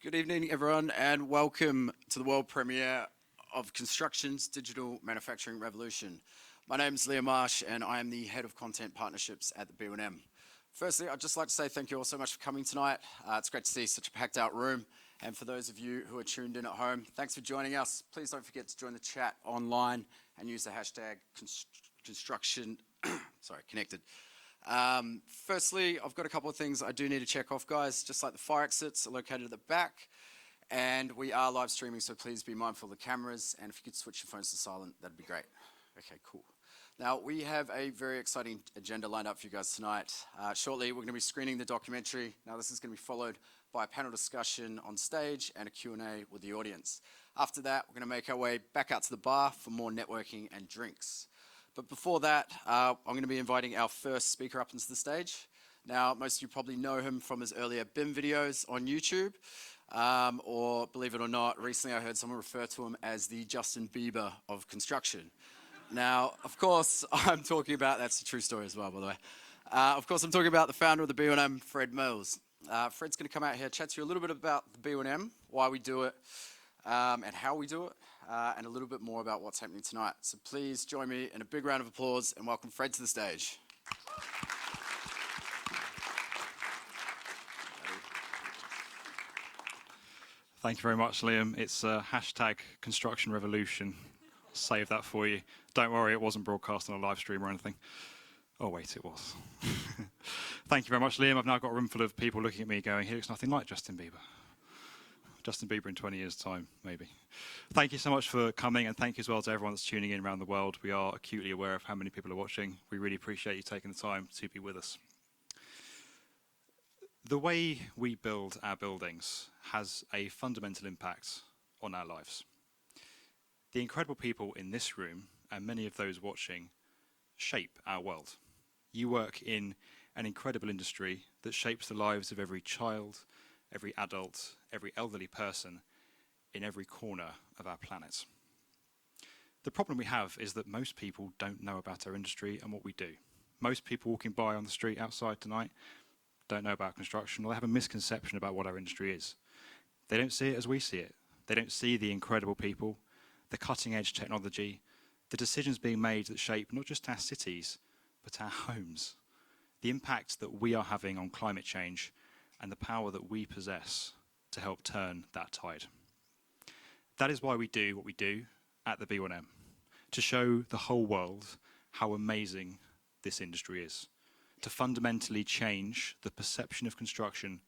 Good evening, everyone, and welcome to the world premiere of Construction's Digital Manufacturing Revolution. My name is Liam Marsh, and I am the Head of Content Partnerships at the B1M. Firstly, I'd just like to say thank you all so much for coming tonight. It's great to see such a packed out room. And for those of you who are tuned in at home, thanks for joining us. Please don't forget to join the chat online and use the hashtag connected. Firstly, I've got a couple of things I do need to check off, guys. Just like the fire exits are located at the back, and we are live streaming, so please be mindful of the cameras, and if you could switch your phones to silent, that'd be great. Okay, cool. Now, we have a very exciting agenda lined up for you guys tonight. Shortly, we're going to be screening the documentary. Now, this is going to be followed by a panel discussion on stage and a Q&A with the audience. After that, we're going to make our way back out to the bar for more networking and drinks. But before that, I'm going to be inviting our first speaker up into the stage. Now, most of you probably know him from his earlier BIM videos on YouTube, or believe it or not, recently I heard someone refer to him as the Justin Bieber of construction. Now, of course, I'm talking about, that's a true story as well, by the way. Of course, I'm talking about the founder of the B1M, Fred Mills. Fred's going to come out here, chat to you a little bit about the B1M, why we do it, and how we do it, and a little bit more about what's happening tonight. So please join me in a big round of applause and welcome Fred to the stage. Thank you very much, Liam. It's hashtag construction revolution. I'll save that for you. Don't worry, it wasn't broadcast on a live stream or anything. Oh, wait, it was. Thank you very much, Liam. I've now got a room full of people looking at me going, he looks nothing like Justin Bieber. Justin Bieber in 20 years' time, maybe. Thank you so much for coming, and thank you as well to everyone that's tuning in around the world. We are acutely aware of how many people are watching. We really appreciate you taking the time to be with us. The way we build our buildings has a fundamental impact on our lives. The incredible people in this room, and many of those watching, shape our world. You work in an incredible industry that shapes the lives of every child, every adult, every elderly person in every corner of our planet. The problem we have is that most people don't know about our industry and what we do. Most people walking by on the street outside tonight don't know about construction, or they have a misconception about what our industry is. They don't see it as we see it. They don't see the incredible people, the cutting edge technology, the decisions being made that shape not just our cities, but our homes, the impact that we are having on climate change, and the power that we possess to help turn that tide. That is why we do what we do at the B1M, to show the whole world how amazing this industry is, to fundamentally change the perception of construction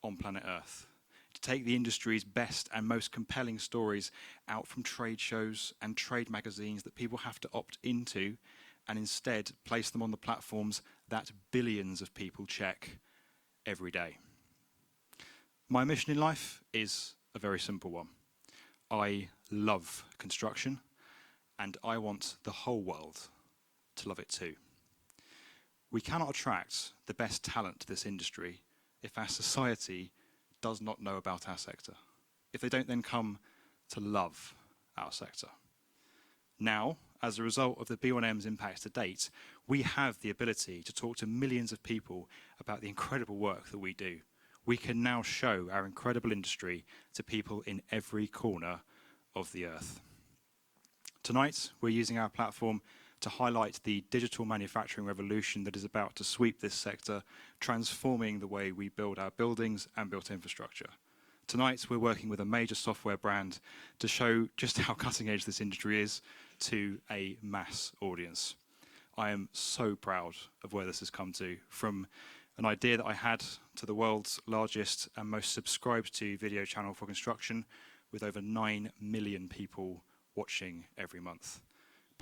on planet Earth, to take the industry's best and most compelling stories out from trade shows and trade magazines that people have to opt into, and instead place them on the platforms that billions of people check every day. My mission in life is a very simple one. I love construction, and I want the whole world to love it too. We cannot attract the best talent to this industry if our society does not know about our sector, if they don't then come to love our sector. Now, as a result of the B1M's impact to date, we have the ability to talk to millions of people about the incredible work that we do. We can now show our incredible industry to people in every corner of the earth. Tonight, we're using our platform to highlight the digital manufacturing revolution that is about to sweep this sector, transforming the way we build our buildings and built infrastructure. Tonight, we're working with a major software brand to show just how cutting edge this industry is to a mass audience. I am so proud of where this has come to, from an idea that I had to the world's largest and most subscribed to video channel for construction, with over 9 million people watching every month.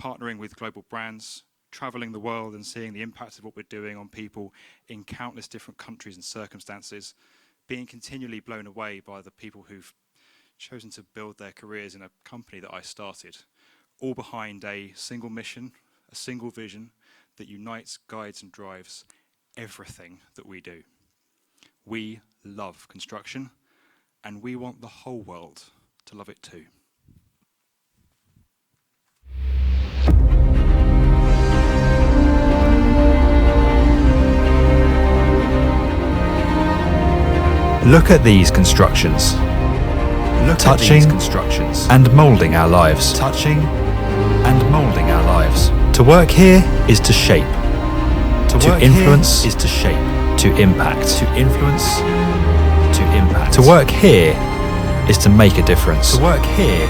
Partnering with global brands, traveling the world and seeing the impact of what we're doing on people in countless different countries and circumstances, being continually blown away by the people who've chosen to build their careers in a company that I started, all behind a single mission, a single vision that unites, guides and drives everything that we do. We love construction, and we want the whole world to love it too. Look at these constructions. Touching and moulding our lives. Touching and moulding our lives. To work here is to shape. To influence is to shape. To impact. To influence. To impact. To work here is to make a difference. To work here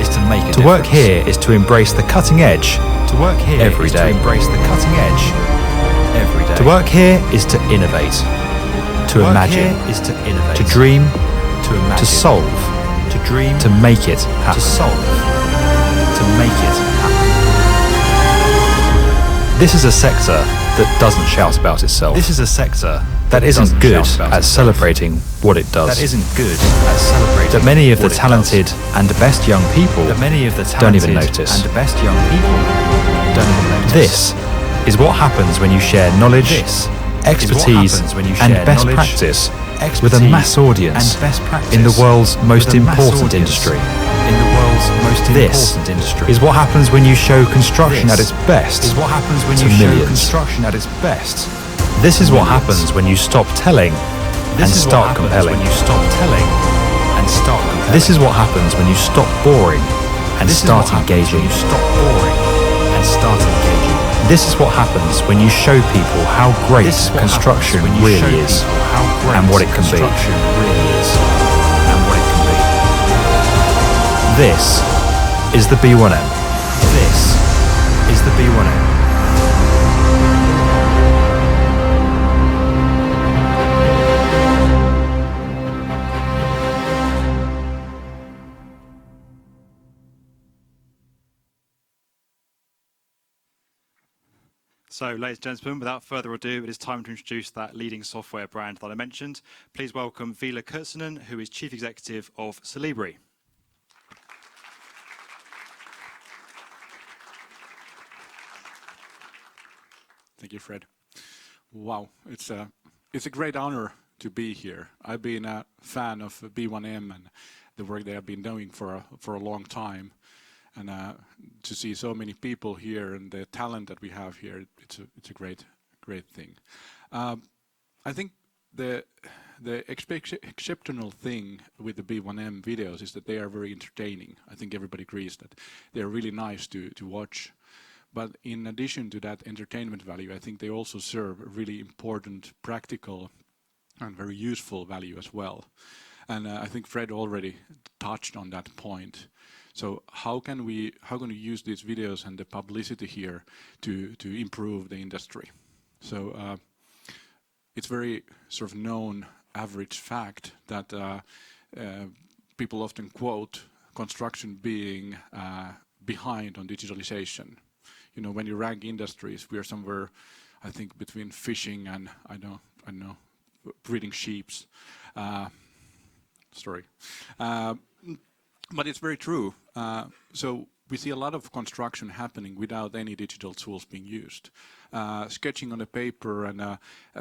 is to make a difference. To work here is to embrace the cutting edge. To work here every day. To embrace the cutting edge every day. To work here is to innovate. To imagine is to innovate. To dream. To imagine. To solve. To dream. To make it happen. To solve. To make it happen. This is a sector that doesn't shout about itself. This is a sector that isn't good at celebrating what it does. That isn't good at celebrating. That many of the talented and best young people don't even notice. And the best young people don't even notice. This is what happens when you share knowledge, expertise, and best practice with a mass audience in the world's most important industry. This is what happens when you show construction at its best to millions. This is what happens when you stop telling and start compelling. This is what happens when you stop boring and start engaging. This is what happens when you show people how great construction really is and what it can be. This is the B1M. This is the B1M. So, ladies and gentlemen, without further ado, it is time to introduce that leading software brand that I mentioned. Please welcome Ville Kurssinen, who is Chief Executive of Celebri. Thank you, Fred. Wow, it's a great honor to be here. I've been a fan of B1M and the work they have been doing for a long time. And to see so many people here and the talent that we have here, it's a great thing. I think the exceptional thing with the B1M videos is that they are very entertaining. I think everybody agrees that they're really nice to watch. But in addition to that entertainment value, I think they also serve a really important practical and very useful value as well. And I think Fred already touched on that point. So how can we use these videos and the publicity here to improve the industry? So it's very sort of known average fact that people often quote construction being behind on digitalization. You know, when you rank industries, we are somewhere, I think, between fishing and I don't know, breeding sheeps. But it's very true. So we see a lot of construction happening without any digital tools being used. Sketching on a paper and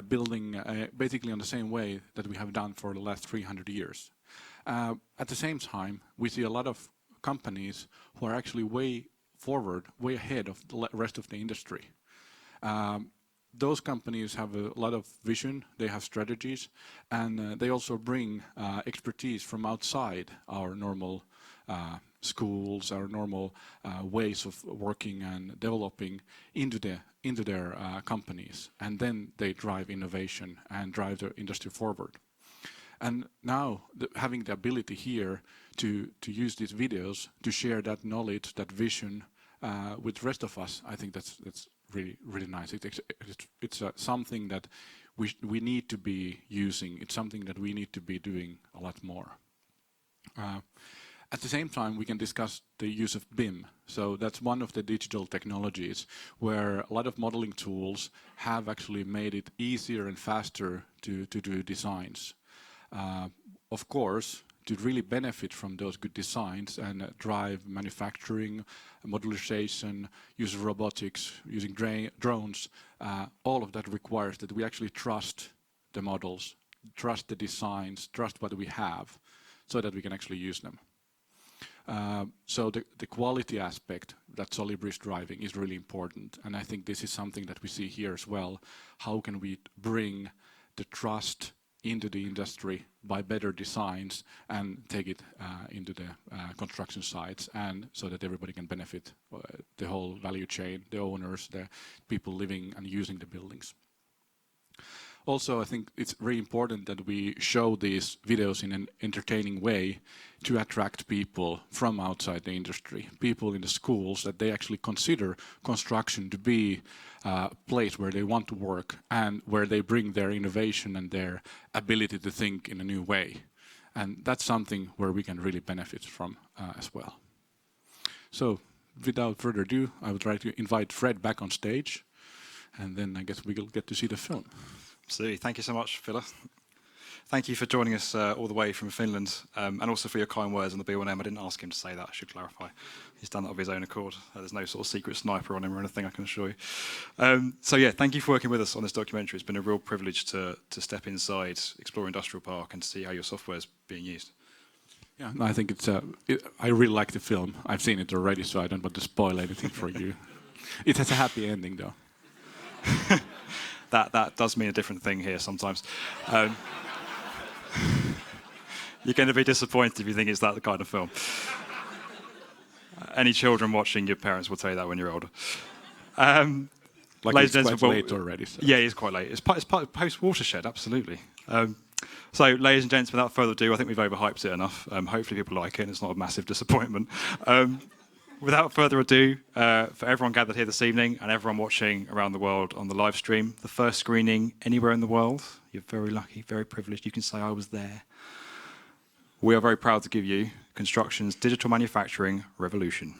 building basically on the same way that we have done for the last 300 years. At the same time, we see a lot of companies who are actually way forward, way ahead of the rest of the industry. Those companies have a lot of vision, they have strategies, and they also bring expertise from outside our normal schools, our normal ways of working and developing into their companies, and then they drive innovation and drive the industry forward. And now having the ability here to use these videos to share that knowledge, that vision with the rest of us, I think that's really nice. It's something that we need to be using. It's something that we need to be doing a lot more. At the same time, we can discuss the use of BIM. So that's one of the digital technologies where a lot of modeling tools have actually made it easier and faster to do designs. Of course, to really benefit from those good designs and drive manufacturing, modularization, use of robotics, using drones, all of that requires that we actually trust the models, trust the designs, trust what we have, so that we can actually use them. So the quality aspect that Celebri is driving is really important, and I think this is something that we see here as well. How can we bring the trust into the industry by better designs and take it into the construction sites, and so that everybody can benefit, the whole value chain, the owners, the people living and using the buildings. Also, I think it's very important that we show these videos in an entertaining way to attract people from outside the industry, people in the schools, that they actually consider construction to be a place where they want to work and where they bring their innovation and their ability to think in a new way. And that's something where we can really benefit from as well. So without further ado, I would like to invite Fred back on stage, and then I guess we'll get to see the film. Absolutely. Thank you so much, Phila. Thank you for joining us all the way from Finland, and also for your kind words on the B1M. I didn't ask him to say that, I should clarify. He's done that of his own accord. There's no sort of secret sniper on him or anything, I can assure you. So yeah, thank you for working with us on this documentary. It's been a real privilege to step inside, explore Industrial Park, and to see how your software is being used. Yeah, I think it's. I really like the film. I've seen it already, so I don't want to spoil anything for you. It has a happy ending, though. That does mean a different thing here sometimes. You're going to be disappointed if you think it's that kind of film. Any children watching, your parents will tell you that when you're older. Ladies and gentlemen, quite late already. So. Yeah, it's quite late. It's post-Watershed, absolutely. So, ladies and gents, without further ado, I think we've overhyped it enough. Hopefully people like it and it's not a massive disappointment. Without further ado, for everyone gathered here this evening and everyone watching around the world on the live stream, the first screening anywhere in the world, you're very lucky, very privileged, you can say I was there. We are very proud to give you Construction's Digital Manufacturing Revolution.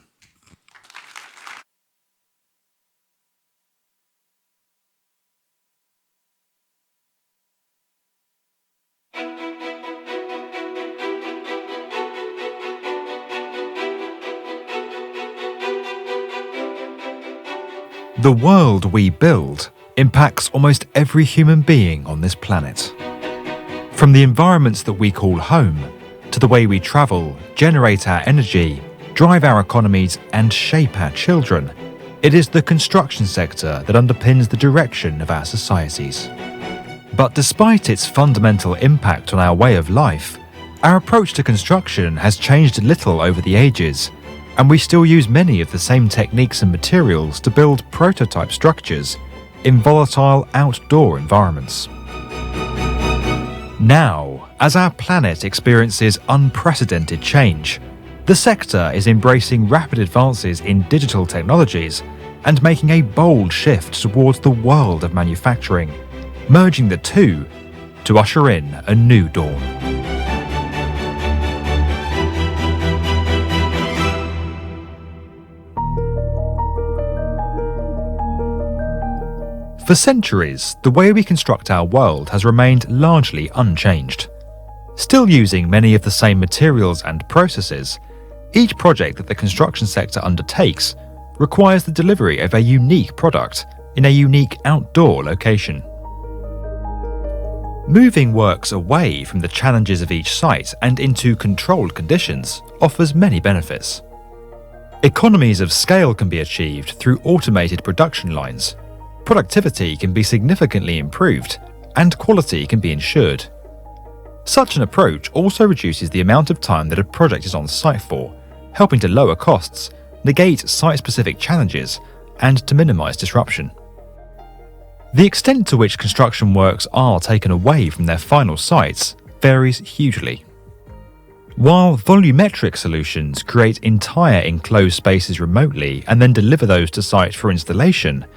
The world we build impacts almost every human being on this planet. From the environments that we call home, to the way we travel, generate our energy, drive our economies, and shape our children, it is the construction sector that underpins the direction of our societies. But despite its fundamental impact on our way of life, our approach to construction has changed little over the ages, and we still use many of the same techniques and materials to build prototype structures in volatile outdoor environments. Now, as our planet experiences unprecedented change, the sector is embracing rapid advances in digital technologies and making a bold shift towards the world of manufacturing, merging the two to usher in a new dawn. For centuries, the way we construct our world has remained largely unchanged. Still using many of the same materials and processes, each project that the construction sector undertakes requires the delivery of a unique product in a unique outdoor location. Moving works away from the challenges of each site and into controlled conditions offers many benefits. Economies of scale can be achieved through automated production lines. Productivity can be significantly improved, and quality can be ensured. Such an approach also reduces the amount of time that a project is on site for, helping to lower costs, negate site-specific challenges, and to minimize disruption. The extent to which construction works are taken away from their final sites varies hugely. While volumetric solutions create entire enclosed spaces remotely and then deliver those to site for installation,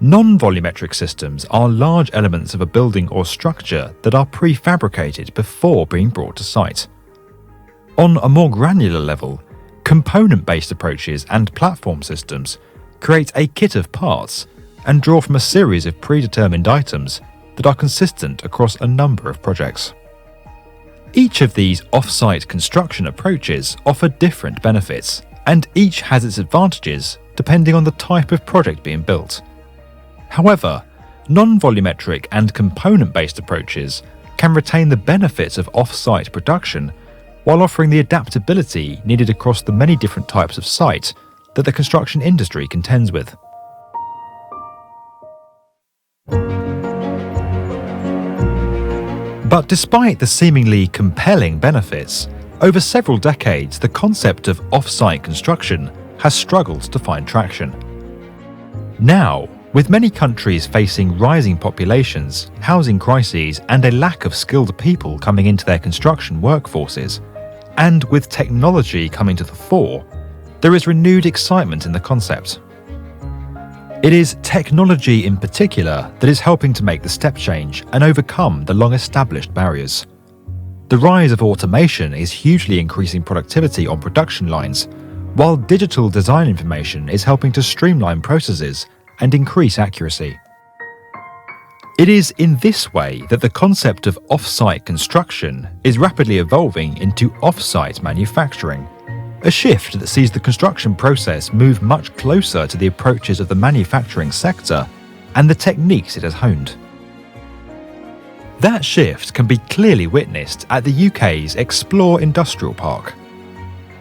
non-volumetric systems are large elements of a building or structure that are prefabricated before being brought to site. On a more granular level, component-based approaches and platform systems create a kit of parts and draw from a series of predetermined items that are consistent across a number of projects. Each of these off-site construction approaches offer different benefits, and each has its advantages depending on the type of project being built. However, non-volumetric and component-based approaches can retain the benefits of off-site production while offering the adaptability needed across the many different types of site that the construction industry contends with. But despite the seemingly compelling benefits, over several decades the concept of off-site construction has struggled to find traction. Now, with many countries facing rising populations, housing crises, and a lack of skilled people coming into their construction workforces, and with technology coming to the fore, there is renewed excitement in the concept. It is technology in particular that is helping to make the step change and overcome the long-established barriers. The rise of automation is hugely increasing productivity on production lines, while digital design information is helping to streamline processes and increase accuracy. It is in this way that the concept of off-site construction is rapidly evolving into off-site manufacturing, a shift that sees the construction process move much closer to the approaches of the manufacturing sector and the techniques it has honed. That shift can be clearly witnessed at the UK's Explore Industrial Park.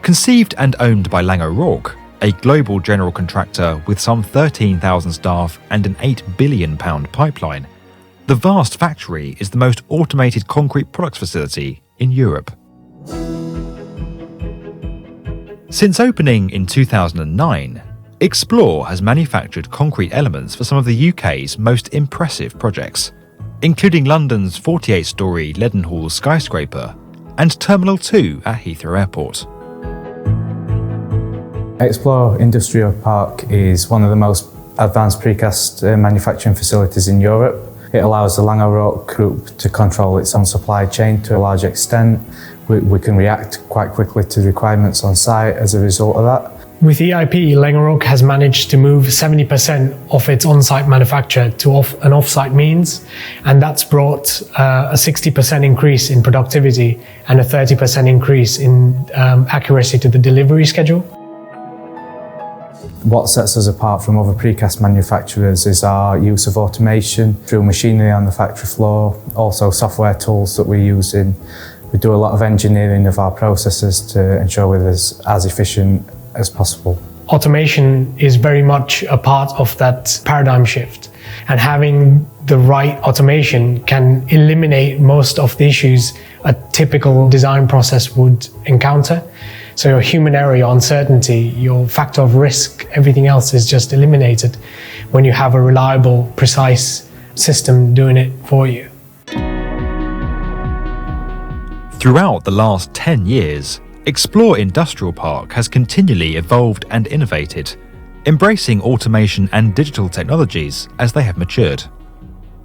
Conceived and owned by Laing O'Rourke, a global general contractor with some 13,000 staff and an £8 billion pipeline, the vast factory is the most automated concrete products facility in Europe. Since opening in 2009, Explore has manufactured concrete elements for some of the UK's most impressive projects, including London's 48-storey Leadenhall skyscraper and Terminal 2 at Heathrow Airport. Explore Industrial Park is one of the most advanced precast manufacturing facilities in Europe. It allows the Laing O'Rourke Group to control its own supply chain to a large extent. We can react quite quickly to requirements on site as a result of that. With EIP, Laing O'Rourke has managed to move 70% of its on-site manufacture to an off-site means, and that's brought a 60% increase in productivity and a 30% increase in accuracy to the delivery schedule. What sets us apart from other precast manufacturers is our use of automation through machinery on the factory floor, also software tools that we're using. We do a lot of engineering of our processes to ensure we're as efficient as possible. Automation is very much a part of that paradigm shift, and having the right automation can eliminate most of the issues a typical design process would encounter. So your human error, your uncertainty, your factor of risk, everything else is just eliminated when you have a reliable, precise system doing it for you. Throughout the last 10 years, Explore Industrial Park has continually evolved and innovated, embracing automation and digital technologies as they have matured.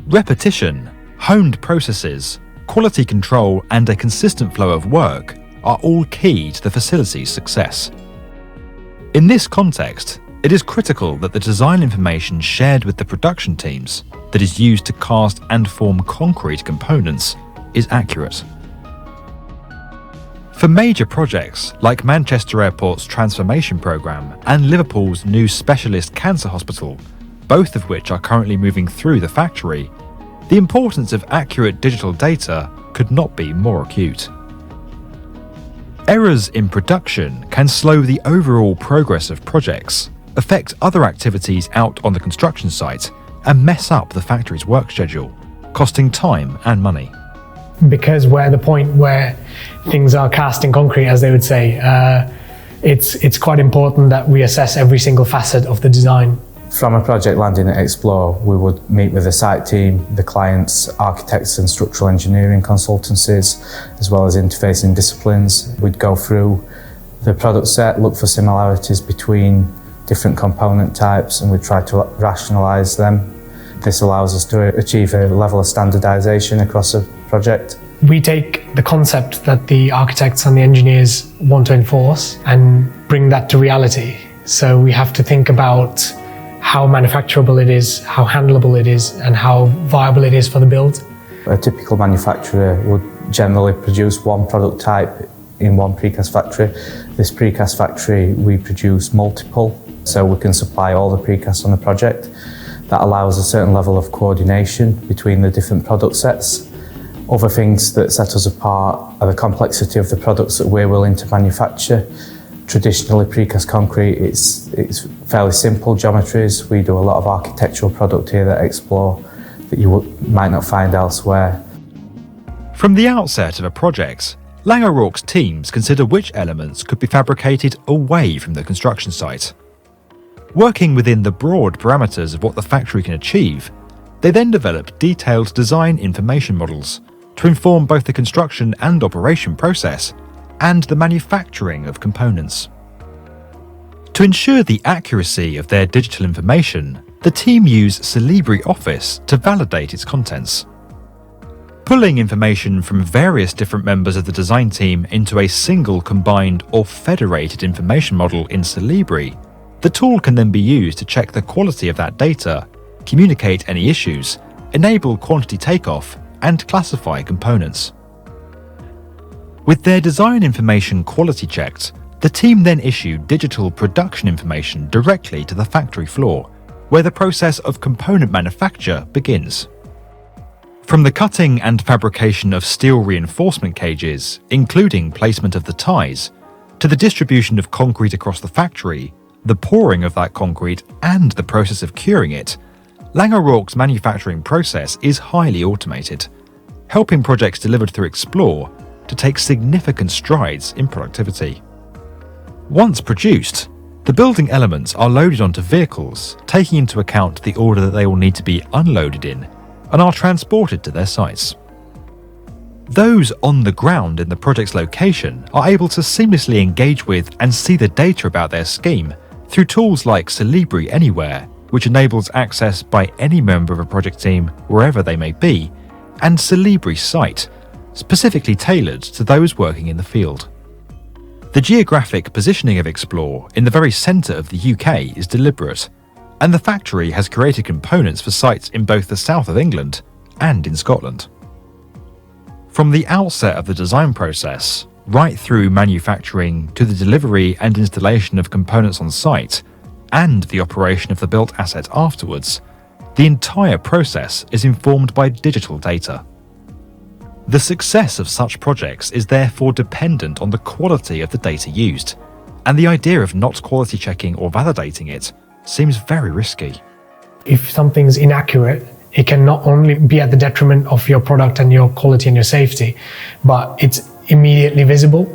Repetition, honed processes, quality control, and a consistent flow of work are all key to the facility's success. In this context, it is critical that the design information shared with the production teams that is used to cast and form concrete components is accurate. For major projects like Manchester Airport's transformation programme and Liverpool's new specialist cancer hospital, both of which are currently moving through the factory, the importance of accurate digital data could not be more acute. Errors in production can slow the overall progress of projects, affect other activities out on the construction site, and mess up the factory's work schedule, costing time and money. Because we're at the point where things are cast in concrete, as they would say, it's quite important that we assess every single facet of the design. From a project landing at Explore, we would meet with the site team, the clients, architects and structural engineering consultancies, as well as interfacing disciplines. We'd go through the product set, look for similarities between different component types, and we'd try to rationalise them. This allows us to achieve a level of standardisation across a project. We take the concept that the architects and the engineers want to enforce and bring that to reality. So we have to think about how manufacturable it is, how handleable it is, and how viable it is for the build. A typical manufacturer would generally produce one product type in one precast factory. This precast factory, we produce multiple, so we can supply all the precast on the project. That allows a certain level of coordination between the different product sets. Other things that set us apart are the complexity of the products that we're willing to manufacture. Traditionally, precast concrete, it's fairly simple geometries. We do a lot of architectural product here that Explore that you might not find elsewhere. From the outset of a project, Lang O'Rourke's teams consider which elements could be fabricated away from the construction site. Working within the broad parameters of what the factory can achieve, they then develop detailed design information models to inform both the construction and operation process and the manufacturing of components. To ensure the accuracy of their digital information, the team use Celebri Office to validate its contents. Pulling information from various different members of the design team into a single combined or federated information model in Celebri, the tool can then be used to check the quality of that data, communicate any issues, enable quantity takeoff, and classify components. With their design information quality checked, the team then issue digital production information directly to the factory floor, where the process of component manufacture begins. From the cutting and fabrication of steel reinforcement cages, including placement of the ties, to the distribution of concrete across the factory, the pouring of that concrete, and the process of curing it, Lang O'Rourke's manufacturing process is highly automated, helping projects delivered through Explore to take significant strides in productivity. Once produced, the building elements are loaded onto vehicles, taking into account the order that they will need to be unloaded in, and are transported to their sites. Those on the ground in the project's location are able to seamlessly engage with and see the data about their scheme through tools like Celebri Anywhere, which enables access by any member of a project team wherever they may be, and Celebri Site, specifically tailored to those working in the field. The geographic positioning of Explore in the very centre of the UK is deliberate, and the factory has created components for sites in both the south of England and in Scotland. From the outset of the design process, right through manufacturing to the delivery and installation of components on site, and the operation of the built asset afterwards, the entire process is informed by digital data. The success of such projects is therefore dependent on the quality of the data used, and the idea of not quality checking or validating it seems very risky. If something's inaccurate, it can not only be at the detriment of your product and your quality and your safety, but it's immediately visible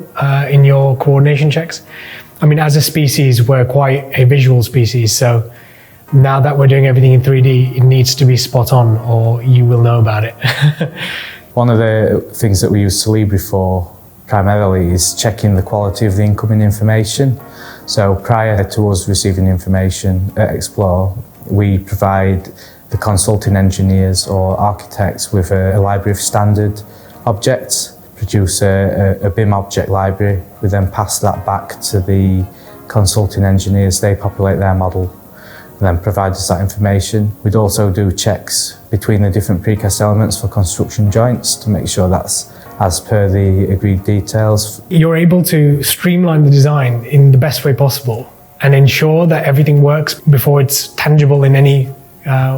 in your coordination checks. I mean, as a species, we're quite a visual species, so now that we're doing everything in 3D, it needs to be spot on or you will know about it. One of the things that we use Celebri for primarily is checking the quality of the incoming information. So prior to us receiving information at Explore, we provide the consulting engineers or architects with a library of standard objects, produce a BIM object library. We then pass that back to the consulting engineers. They populate their model and then provide us that information. We'd also do checks between the different precast elements for construction joints to make sure that's as per the agreed details. You're able to streamline the design in the best way possible and ensure that everything works before it's tangible in any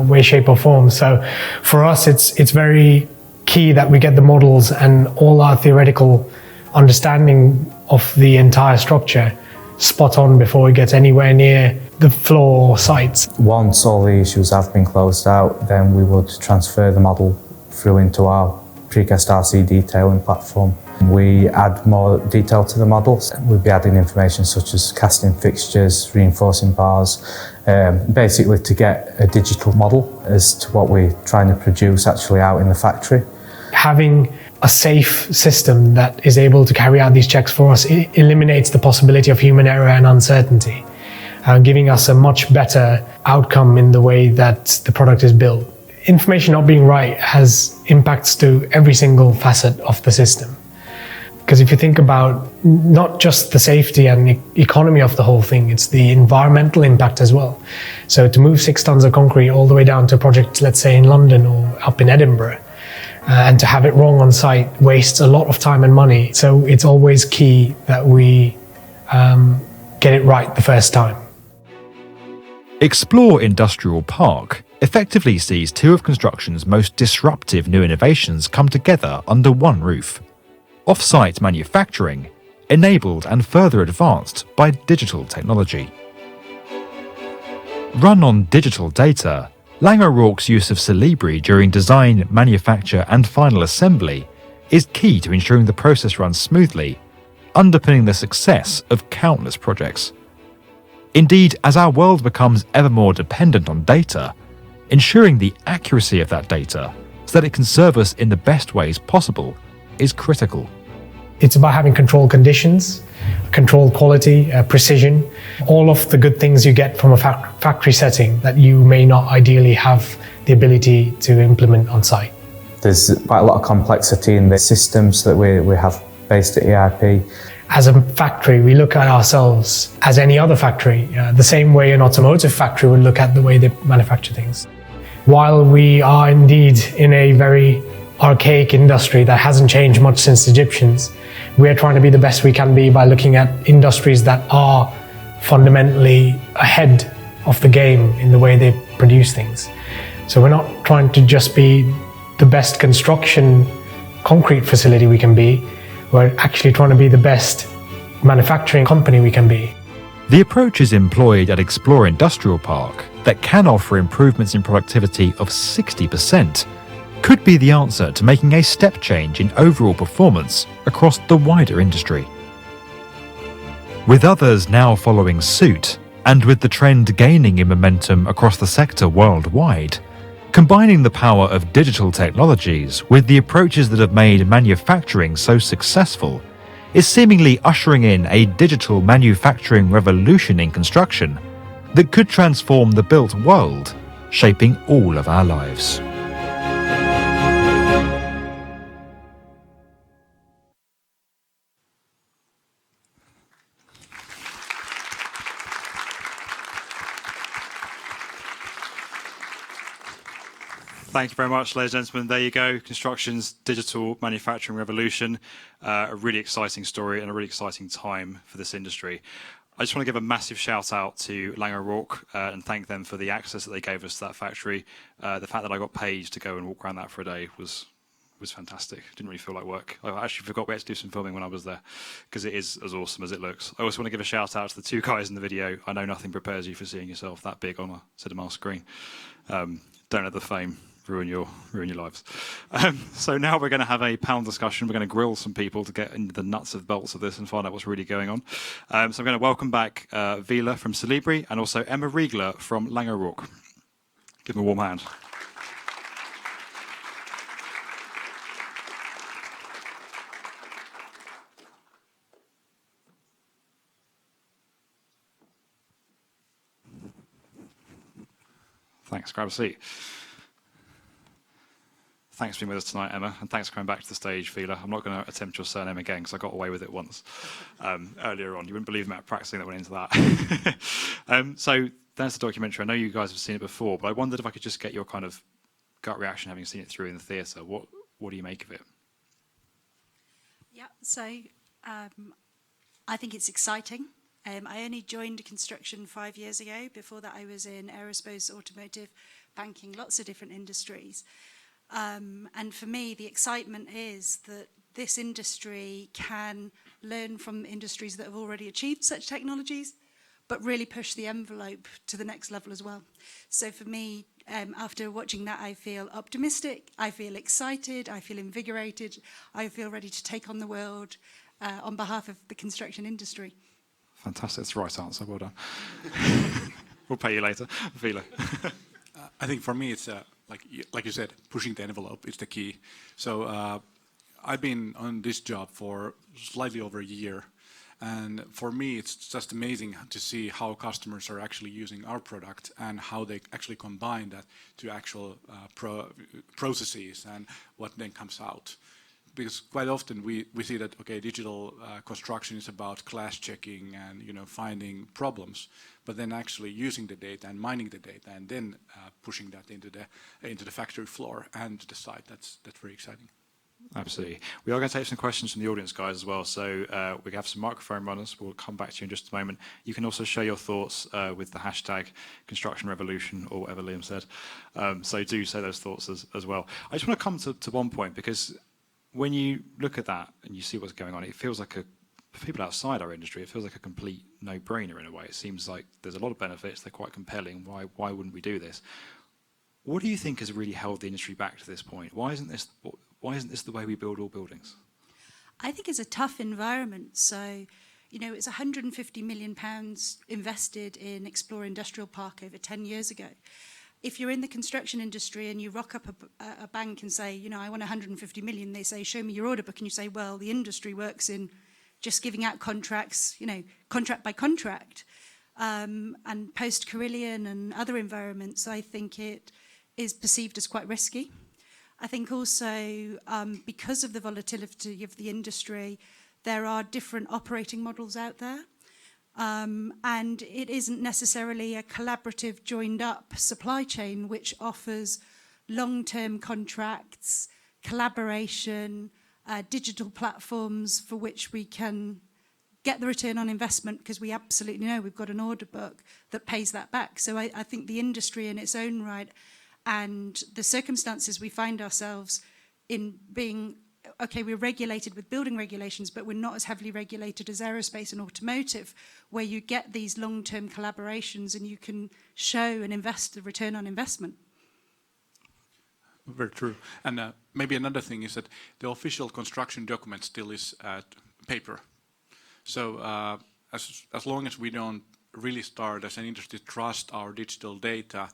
way, shape or form. So for us, it's very key that we get the models and all our theoretical understanding of the entire structure spot on before it gets anywhere near the floor or sites. Once all the issues have been closed out, then we would transfer the model through into our precast RC detailing platform. We add more detail to the models. We'd be adding information such as casting fixtures, reinforcing bars, basically to get a digital model as to what we're trying to produce actually out in the factory. Having a safe system that is able to carry out these checks for us, it eliminates the possibility of human error and uncertainty, giving us a much better outcome in the way that the product is built. Information not being right has impacts to every single facet of the system. Because if you think about not just the safety and economy of the whole thing, it's the environmental impact as well. So to move 6 tons of concrete all the way down to a project, let's say in London or up in Edinburgh, and to have it wrong on site wastes a lot of time and money. So it's always key that we get it right the first time. Explore Industrial Park effectively sees 2 of construction's most disruptive new innovations come together under one roof. Off-site manufacturing, enabled and further advanced by digital technology. Run on digital data, Lang O'Rourke's use of Celebri during design, manufacture and final assembly is key to ensuring the process runs smoothly, underpinning the success of countless projects. Indeed, as our world becomes ever more dependent on data, ensuring the accuracy of that data so that it can serve us in the best ways possible is critical. It's about having controlled conditions, controlled quality, precision, all of the good things you get from a factory setting that you may not ideally have the ability to implement on site. There's quite a lot of complexity in the systems that we have based at EIP. As a factory, we look at ourselves as any other factory, the same way an automotive factory would look at the way they manufacture things. While we are indeed in a very archaic industry that hasn't changed much since the Egyptians, we are trying to be the best we can be by looking at industries that are fundamentally ahead of the game in the way they produce things. So we're not trying to just be the best construction concrete facility we can be, we're actually trying to be the best manufacturing company we can be. The approaches employed at Explore Industrial Park that can offer improvements in productivity of 60% could be the answer to making a step change in overall performance across the wider industry. With others now following suit, and with the trend gaining in momentum across the sector worldwide, combining the power of digital technologies with the approaches that have made manufacturing so successful is seemingly ushering in a digital manufacturing revolution in construction that could transform the built world, shaping all of our lives. Thank you very much, ladies and gentlemen. There you go, construction's digital manufacturing revolution. A really exciting story and a really exciting time for this industry. I just want to give a massive shout out to Laing O'Rourke and thank them for the access that they gave us to that factory. The fact that I got paid to go and walk around that for a day was fantastic. Didn't really feel like work. I actually forgot we had to do some filming when I was there because it is as awesome as it looks. I also want to give a shout out to the two guys in the video. I know nothing prepares you for seeing yourself that big on a cinema screen. Don't let the fame ruin your lives. So now we're going to have a panel discussion. We're going to grill some people to get into the nuts and bolts of this and find out what's really going on. So I'm going to welcome back Vila from Celebri and also Emma Riegler from Laing O'Rourke. Give them a warm hand. Thanks. Grab a seat. Thanks for being with us tonight, Emma, and thanks for coming back to the stage, Vila. I'm not going to attempt your surname again because I got away with it once earlier on. You wouldn't believe the amount of practicing that went into that. So that's the documentary. I know you guys have seen it before, but I wondered if I could just get your kind of gut reaction having seen it through in the theatre. What do you make of it? Yeah, so I think it's exciting. I only joined construction 5 years ago. Before that, I was in aerospace, automotive, banking, lots of different industries. And for me, the excitement is that this industry can learn from industries that have already achieved such technologies, but really push the envelope to the next level as well. So for me, after watching that, I feel optimistic, I feel excited, I feel invigorated, I feel ready to take on the world on behalf of the construction industry. Fantastic. That's the right answer. Well done. We'll pay you later. Vila. I think for me, it's like you said, pushing the envelope is the key. So I've been on this job for slightly over a year. And for me, it's just amazing to see how customers are actually using our product and how they actually combine that to actual processes and what then comes out. Because quite often we see that, okay, digital construction is about class checking and, finding problems, but then actually using the data and mining the data and then pushing that into the factory floor and to the site. That's very exciting. Absolutely. We are going to take some questions from the audience, guys, as well. So we have some microphone runners. We'll come back to you in just a moment. You can also share your thoughts with the hashtag Construction Revolution or whatever Liam said. So do say those thoughts as well. I just want to come to one point because when you look at that and you see what's going on, it feels like for people outside our industry, it feels like a complete no-brainer in a way. It seems like there's a lot of benefits. They're quite compelling. Why wouldn't we do this? What do you think has really held the industry back to this point? Why Why isn't this the way we build all buildings? I think it's a tough environment. So, you know, it's £150 million invested in Explore Industrial Park over 10 years ago. If you're in the construction industry and you rock up a bank and say, you know, I want 150 million, they say, show me your order book. And you say, well, the industry works in just giving out contracts, you know, contract by contract. And post-Carillion and other environments, I think it is perceived as quite risky. I think also because of the volatility of the industry, there are different operating models out there. And it isn't necessarily a collaborative, joined-up supply chain which offers long-term contracts, collaboration, digital platforms for which we can get the return on investment because we absolutely know we've got an order book that pays that back. So I think the industry in its own right and the circumstances we find ourselves in being, okay, we're regulated with building regulations, but we're not as heavily regulated as aerospace and automotive, where you get these long-term collaborations and you can show and invest the return on investment. Very true. And maybe another thing is that the official construction document still is paper. So as long as we don't really start as an industry trust our digital data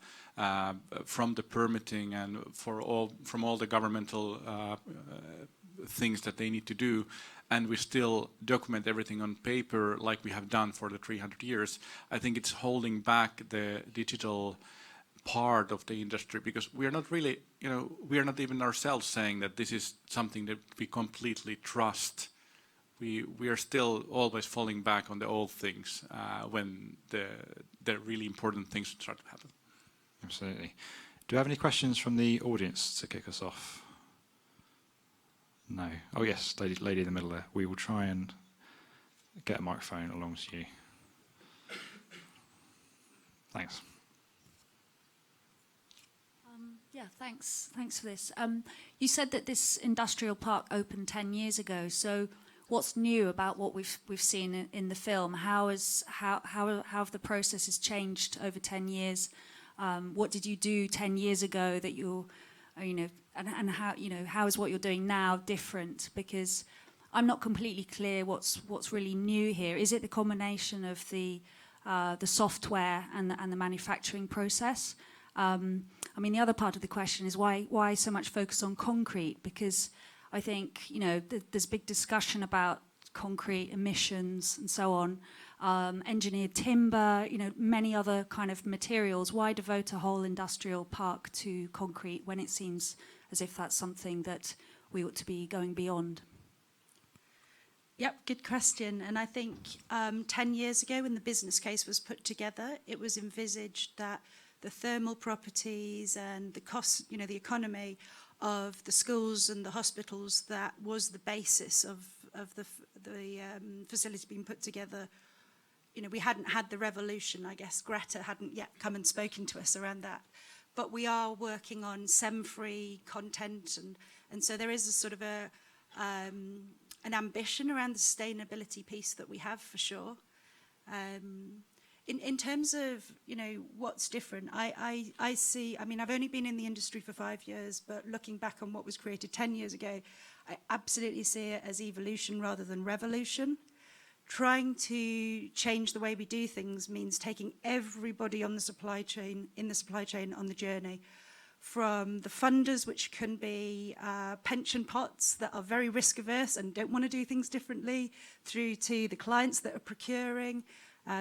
from the permitting and from all the governmental things that they need to do, and we still document everything on paper like we have done for the 300 years, I think it's holding back the digital part of the industry, because we are not really, you know, we are not even ourselves saying that this is something that we completely trust. We are still always falling back on the old things when the really important things start to happen. Absolutely. Do you have any questions from the audience to kick us off? No. Oh yes, lady in the middle there. We will try and get a microphone along to you. Thanks. Yeah, thanks. Thanks for this. You said that this industrial park opened 10 years ago. So, what's new about what we've seen in the film? How have the processes changed over 10 years? What did you do 10 years ago that you're, you know, and how, you know, how is what you're doing now different? Because I'm not completely clear what's really new here. Is it the combination of the software and the manufacturing process? I mean, the other part of the question is why so much focus on concrete? Because I think, you know, there's big discussion about concrete emissions and so on, engineered timber, you know, many other kind of materials. Why devote a whole industrial park to concrete when it seems as if that's something that we ought to be going beyond? Yep, good question. And I think 10 years ago when the business case was put together, it was envisaged that the thermal properties and the cost, you know, the economy of the schools and the hospitals, that was the basis of the facility being put together. You know, we hadn't had the revolution, I guess. Greta hadn't yet come and spoken to us around that. But we are working on SEM-free content, and so there is a sort of an ambition around the sustainability piece that we have for sure. In terms of, you know, what's different, I see, I mean, I've only been in the industry for 5 years, but looking back on what was created 10 years ago, I absolutely see it as evolution rather than revolution. Trying to change the way we do things means taking everybody on the supply chain, on the journey, from the funders, which can be pension pots that are very risk averse and don't want to do things differently, through to the clients that are procuring,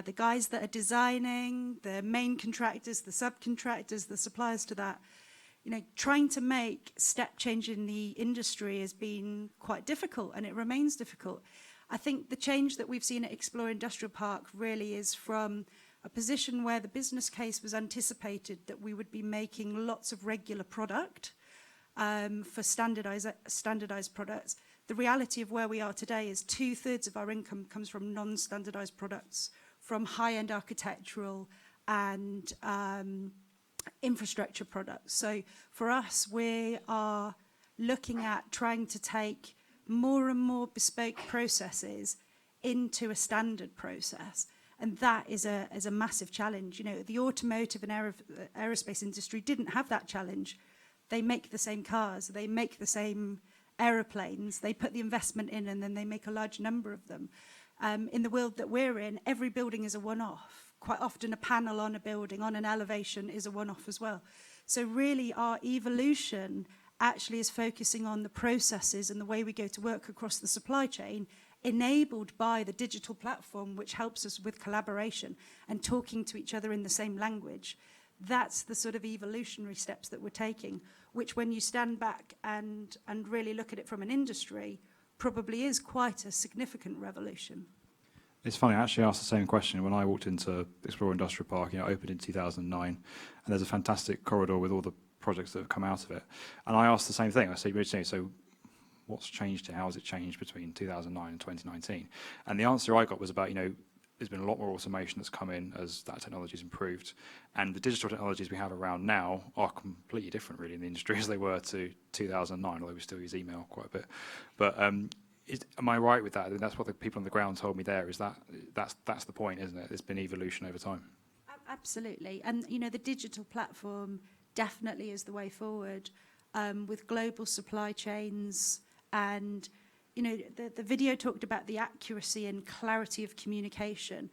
the guys that are designing, the main contractors, the subcontractors, the suppliers to that. You know, trying to make step change in the industry has been quite difficult, and it remains difficult. I think the change that we've seen at Explore Industrial Park really is from a position where the business case was anticipated that we would be making lots of regular product for standardized products. The reality of where we are today is 2/3 of our income comes from non-standardized products, from high-end architectural and infrastructure products. So for us, we are looking at trying to take more and more bespoke processes into a standard process. And that is a massive challenge. You know, the automotive and aerospace industry didn't have that challenge. They make the same cars, they make the same aeroplanes. They put the investment in and then they make a large number of them. In the world that we're in, every building is a one-off. Quite often a panel on a building, on an elevation, is a one-off as well. So really our evolution actually is focusing on the processes and the way we go to work across the supply chain, enabled by the digital platform, which helps us with collaboration and talking to each other in the same language. That's the sort of evolutionary steps that we're taking, which when you stand back and really look at it from an industry, probably is quite a significant revolution. It's funny, I actually asked the same question when I walked into Explore Industrial Park. It opened in 2009, and there's a fantastic corridor with all the projects that have come out of it. And I asked the same thing. I said, originally, so what's changed here? How has it changed between 2009 and 2019? And the answer I got was about, there's been a lot more automation that's come in as that technology's improved. And the digital technologies we have around now are completely different, really, in the industry as they were to 2009, although we still use email quite a bit. But am I right with that? And that's what the people on the ground told me there, is that's the point, isn't it? There's been evolution over time. Absolutely. And, the digital platform definitely is the way forward, with global supply chains. And, the video talked about the accuracy and clarity of communication.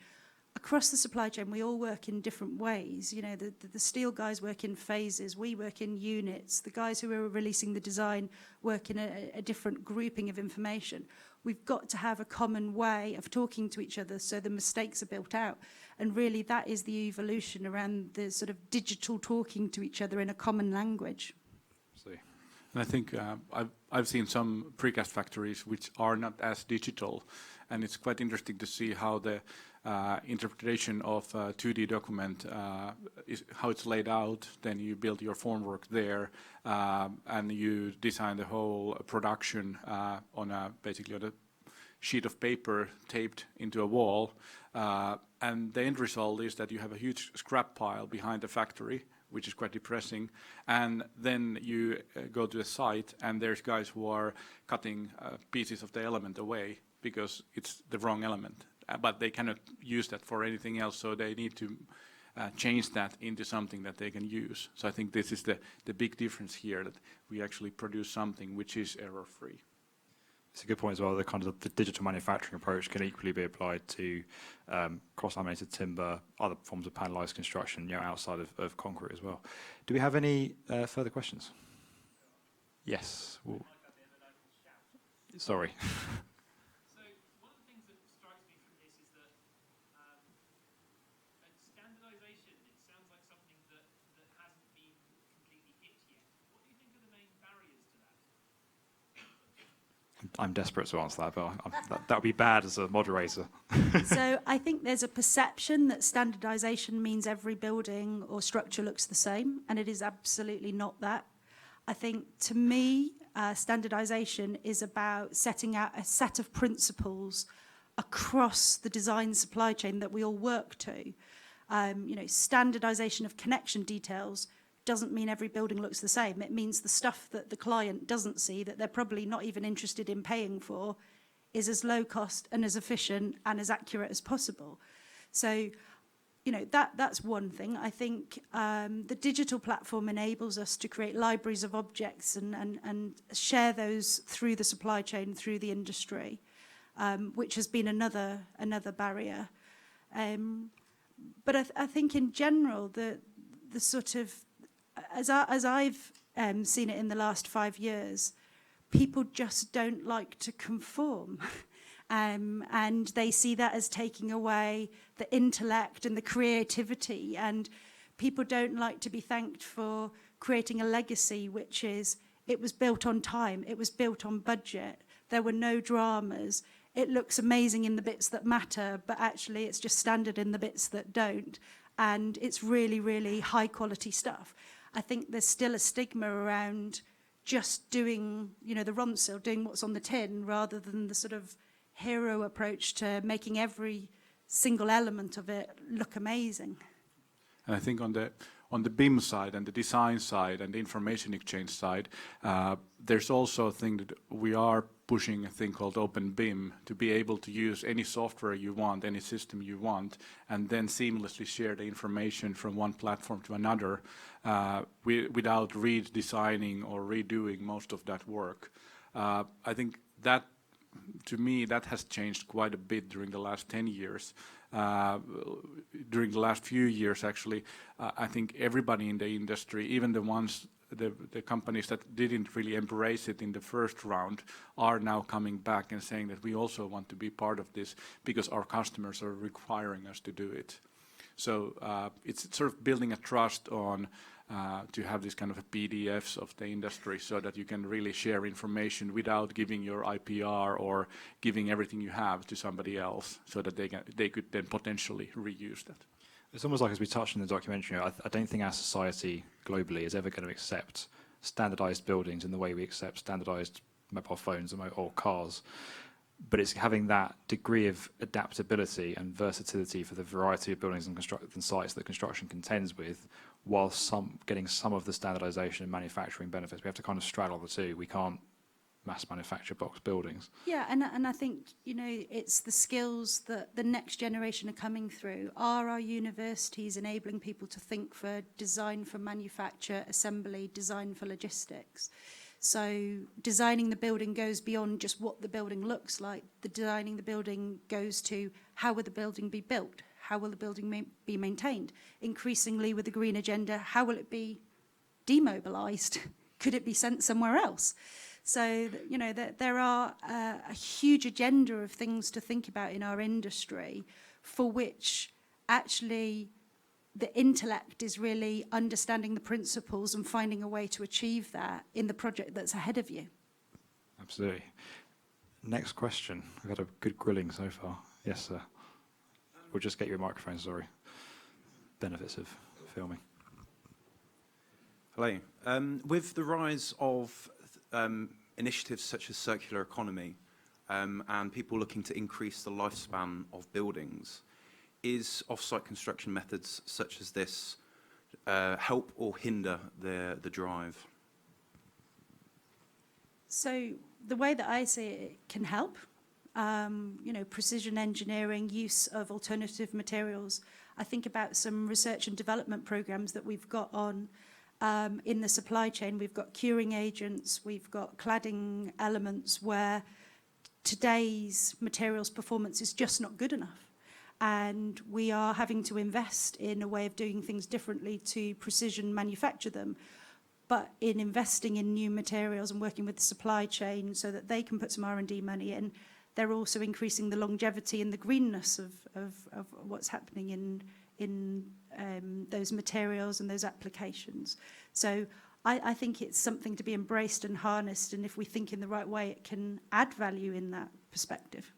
Across the supply chain, we all work in different ways. The steel guys work in phases, we work in units. The guys who are releasing the design work in a different grouping of information. We've got to have a common way of talking to each other so the mistakes are built out. And really that is the evolution around the sort of digital talking to each other in a common language. And I think I've seen some precast factories which are not as digital, and it's quite interesting to see how the interpretation of a 2D document is how it's laid out. Then you build your formwork there, and you design the whole production basically on a sheet of paper taped into a wall, and the end result is that you have a huge scrap pile behind the factory, which is quite depressing. And then you go to the site, and there's guys who are cutting pieces of the element away because it's the wrong element. But they cannot use that for anything else, so they need to change that into something that they can use. So I think this is the big difference here, that we actually produce something which is error-free. It's a good point as well. The digital manufacturing approach can equally be applied to cross-laminated timber, other forms of panelised construction, outside of concrete as well. Do we have any further questions? Yes. Sorry. So one of the things that strikes me from this is that standardisation, it sounds like something that hasn't been completely hit yet. What do you think are the main barriers to that? I'm desperate to answer that, but that would be bad as a moderator. So I think there's a perception that standardisation means every building or structure looks the same, and it is absolutely not that. I think, to me, standardisation is about setting out a set of principles across the design supply chain that we all work to. Standardisation of connection details doesn't mean every building looks the same. It means the stuff that the client doesn't see, that they're probably not even interested in paying for, is as low cost and as efficient and as accurate as possible. So, that's one thing. I think the digital platform enables us to create libraries of objects and share those through the supply chain, through the industry, which has been another barrier. But I think in general, the sort of, as I've seen it in the last 5 years, people just don't like to conform. And they see that as taking away the intellect and the creativity. And people don't like to be thanked for creating a legacy, which is, it was built on time, it was built on budget, there were no dramas, it looks amazing in the bits that matter, but actually it's just standard in the bits that don't. And it's really, really high quality stuff. I think there's still a stigma around just doing, the Ronsil, doing what's on the tin, rather than the sort of hero approach to making every single element of it look amazing. And I think on the BIM side and the design side and the information exchange side, there's also a thing that we are pushing, a thing called Open BIM, to be able to use any software you want, any system you want, and then seamlessly share the information from one platform to another without redesigning or redoing most of that work. I think that, to me, that has changed quite a bit during the last 10 years. During the last few years, actually, I think everybody in the industry, even the companies that didn't really embrace it in the first round, are now coming back and saying that we also want to be part of this because our customers are requiring us to do it. So it's sort of building a trust on to have this kind of PDFs of the industry so that you can really share information without giving your IPR or giving everything you have to somebody else, so that they could then potentially reuse that. It's almost like, as we touched in the documentary, I don't think our society globally is ever going to accept standardized buildings in the way we accept standardized mobile phones or cars. But it's having that degree of adaptability and versatility for the variety of buildings and sites that construction contends with, while getting some of the standardization and manufacturing benefits. We have to kind of straddle the two. We can't mass manufacture box buildings. Yeah, and I think, you know, it's the skills that the next generation are coming through. Are our universities enabling people to think for design for manufacture, assembly, design for logistics? So designing the building goes beyond just what the building looks like. The designing the building goes to how will the building be built? How will the building be maintained? Increasingly with the green agenda, how will it be demobilised? Could it be sent somewhere else? So, you know, there are a huge agenda of things to think about in our industry, for which actually the intellect is really understanding the principles and finding a way to achieve that in the project that's ahead of you. Absolutely. Next question. I've had a good grilling so far. Yes, sir. We'll just get you a microphone, sorry. Benefits of filming. Hello. With the rise of initiatives such as circular economy and people looking to increase the lifespan of buildings, is off-site construction methods such as this help or hinder the drive? So the way that I see it, it can help. You know, precision engineering, use of alternative materials. I think about some research and development programs that we've got on in the supply chain. We've got curing agents, we've got cladding elements where today's materials performance is just not good enough. And we are having to invest in a way of doing things differently to precision manufacture them. But in investing in new materials and working with the supply chain so that they can put some R&D money in, they're also increasing the longevity and the greenness of what's happening in those materials and those applications. So I think it's something to be embraced and harnessed, and if we think in the right way, it can add value in that perspective.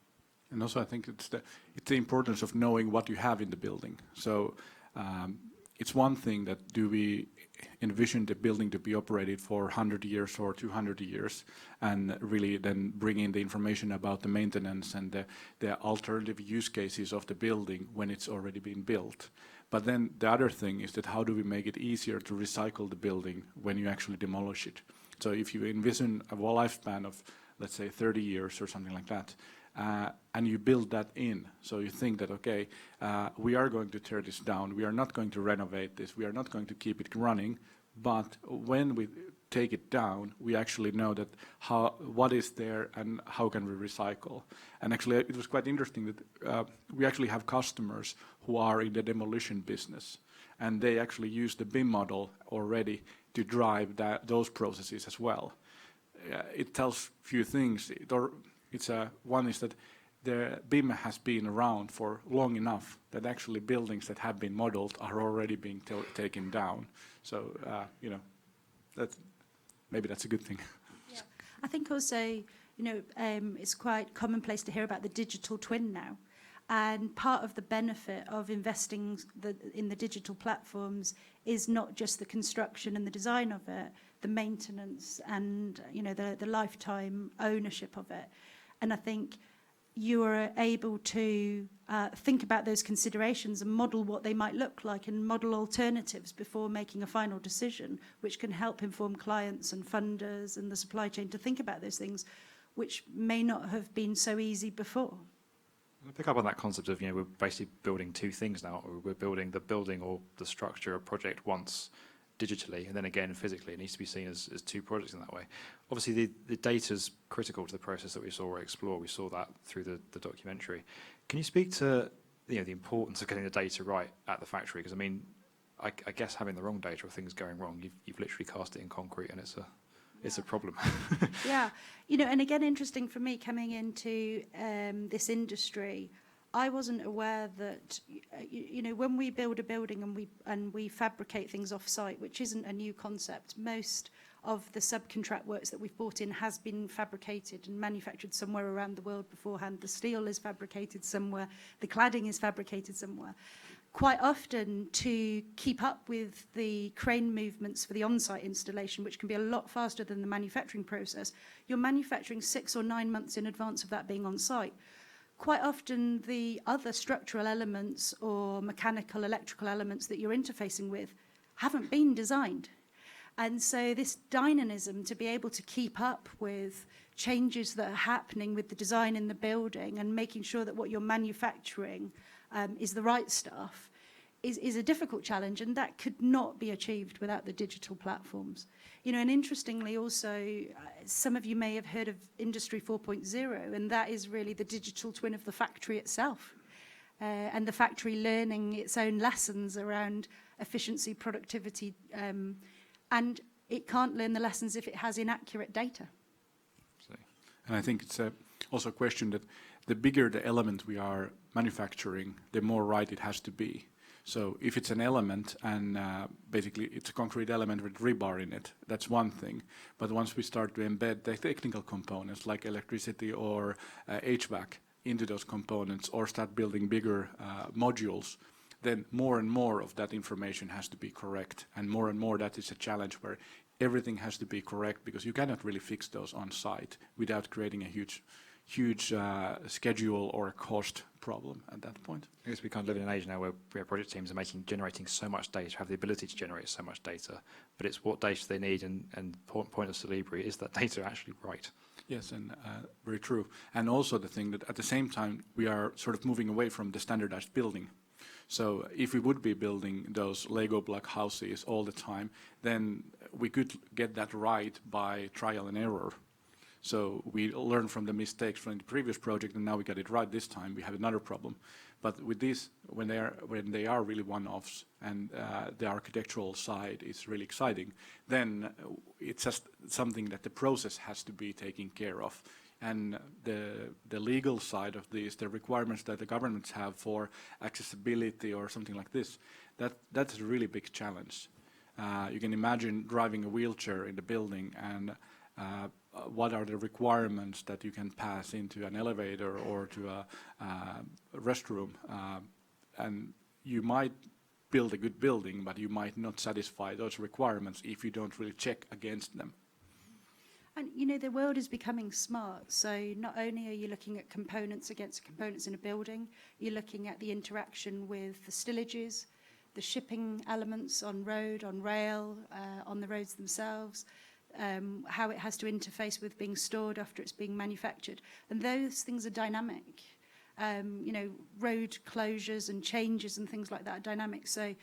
And also, I think it's the importance of knowing what you have in the building. So it's one thing that do we envision the building to be operated for 100 years or 200 years, and really then bring in the information about the maintenance and the alternative use cases of the building when it's already been built. But then the other thing is that how do we make it easier to recycle the building when you actually demolish it? So if you envision a lifespan of, let's say, 30 years or something like that, and you build that in, so you think that, okay, we are going to tear this down, we are not going to renovate this, we are not going to keep it running, but when we take it down, we actually know that what is there and how can we recycle. And actually, it was quite interesting that we actually have customers who are in the demolition business, and they actually use the BIM model already to drive those processes as well. It tells few things. One is that the BIM has been around for long enough that actually buildings that have been modeled are already being taken down. So, you know, maybe that's a good thing. Yeah. I think also, you know, it's quite commonplace to hear about the digital twin now. And part of the benefit of investing in the digital platforms is not just the construction and the design of it, the maintenance and, you know, the lifetime ownership of it. And I think you are able to think about those considerations and model what they might look like and model alternatives before making a final decision, which can help inform clients and funders and the supply chain to think about those things, which may not have been so easy before. I'll pick up on that concept of, you know, we're basically building two things now. We're building the building or the structure, a project once digitally and then again physically. It needs to be seen as two projects in that way. Obviously, the data is critical to the process that we saw at Explore. We saw that through the documentary. Can you speak to the importance of getting the data right at the factory? Because I mean, I guess having the wrong data or things going wrong, you've literally cast it in concrete, and it's a problem. Yeah, and again, interesting for me coming into this industry, I wasn't aware that when we build a building and we fabricate things off site, which isn't a new concept. Most of the subcontract works that we've brought in has been fabricated and manufactured somewhere around the world beforehand. The steel is fabricated somewhere, the cladding is fabricated somewhere. Quite often, to keep up with the crane movements for the on-site installation, which can be a lot faster than the manufacturing process, you're manufacturing 6 or 9 months in advance of that being on site. Quite often, the other structural elements or mechanical, electrical elements that you're interfacing with haven't been designed. And so this dynamism to be able to keep up with changes that are happening with the design in the building and making sure that what you're manufacturing is the right stuff is a difficult challenge, and that could not be achieved without the digital platforms. And interestingly also, some of you may have heard of Industry 4.0, and that is really the digital twin of the factory itself, and the factory learning its own lessons around efficiency, productivity, and it can't learn the lessons if it has inaccurate data. And I think it's also a question that the bigger the element we are manufacturing, the more right it has to be. So if it's an element and basically it's a concrete element with rebar in it, that's one thing. But once we start to embed the technical components like electricity or HVAC into those components, or start building bigger modules, then more and more of that information has to be correct. And more that is a challenge where everything has to be correct, because you cannot really fix those on site without creating a huge schedule or cost problem at that point. I guess we can't live in an age now where project teams are generating so much data, have the ability to generate so much data, but it's what data they need, and point of Solibri is that data actually right? Yes, and very true. And also the thing that at the same time we are sort of moving away from the standardized building. So if we would be building those Lego block houses all the time, then we could get that right by trial and error. So we learn from the mistakes from the previous project, and now we got it right this time. We have another problem. But with this, when they are really one-offs, and the architectural side is really exciting, then it's just something that the process has to be taken care of. And the legal side of this, the requirements that the governments have for accessibility or something like this, that's a really big challenge. You can imagine driving a wheelchair in the building, and what are the requirements that you can pass into an elevator or to a restroom, and you might build a good building, but you might not satisfy those requirements if you don't really check against them. And the world is becoming smart, so not only are you looking at components against components in a building, you're looking at the interaction with the stillages, the shipping elements on road, on rail, on the roads themselves, how it has to interface with being stored after it's being manufactured. And those things are dynamic. Road closures and changes and things like that are dynamic. So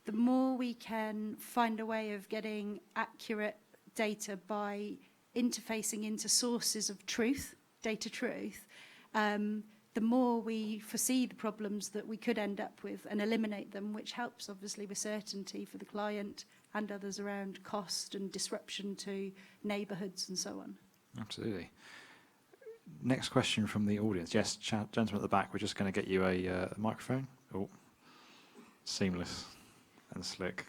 the more we can find a way of getting accurate data by interfacing into sources of truth, data truth, the more we foresee the problems that we could end up with and eliminate them, which helps obviously with certainty for the client and others around cost and disruption to neighbourhoods and so on. Absolutely. Next question from the audience. Yes, gentleman at the back, we're just going to get you a microphone. Oh, seamless and slick.